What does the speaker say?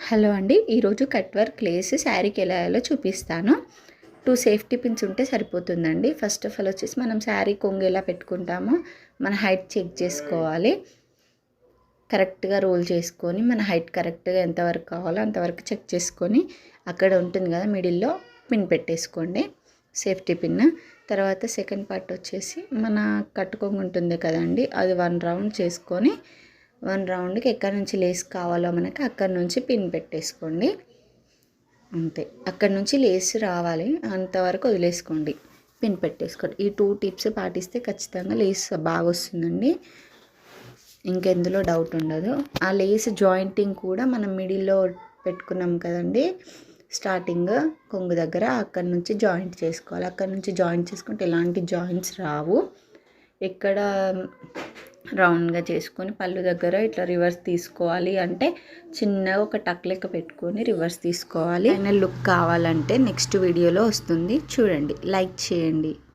Hello అండి, ఈరోజు cut work lace శారీకి ఎలా వేయాలో చూపిస్తాను. 2 సేఫ్టీ పిన్స్ ఉంటే సరిపోతుందండి. ఫస్ట్ ఆఫ్ ఆల్ వచ్చేసి మనం శారీ కొంగు ఎలా పెట్టుకుంటామో మన హైట్ చెక్ చేసుకోవాలి. కరెక్ట్గా రోల్ చేసుకొని మన హైట్ కరెక్ట్గా ఎంతవరకు కావాలో అంతవరకు చెక్ చేసుకొని అక్కడ ఉంటుంది కదా మిడిల్లో పిన్ పెట్టేసుకోండి, సేఫ్టీ పిన్. తర్వాత సెకండ్ పార్ట్ వచ్చేసి మన కట్టు కొంగు ఉంటుంది కదండి, అది 1 రౌండ్ చేసుకొని 1 రౌండ్కి ఎక్కడి నుంచి లేస్ కావాలో మనకి అక్కడి నుంచి పిన్ పెట్టేసుకోండి. అంతే, అక్కడి నుంచి లేస్ రావాలి అంతవరకు వదిలేసుకోండి, పిన్ పెట్టేసుకోండి. ఈ 2 టిప్స్ పాటిస్తే ఖచ్చితంగా లేస్ బాగా వస్తుందండి, ఇంకెందులో డౌట్ ఉండదు. ఆ లేస్ జాయింటింగ్ కూడా మనం మిడిల్లో పెట్టుకున్నాం కదండి, స్టార్టింగ్ కొంగు దగ్గర అక్కడి నుంచి జాయింట్ చేసుకోవాలి. అక్కడి నుంచి జాయింట్ చేసుకుంటే ఎలాంటి జాయింట్స్ రావు. ఎక్కడ రౌండ్గా చేసుకొని పళ్ళు దగ్గర ఇట్లా రివర్స్ తీసుకోవాలి, అంటే చిన్నగా ఒక టక్ లెక్క పెట్టుకొని రివర్స్ తీసుకోవాలి. ఫైనల్ లుక్ కావాలంటే నెక్స్ట్ వీడియోలో వస్తుంది, చూడండి, లైక్ చేయండి.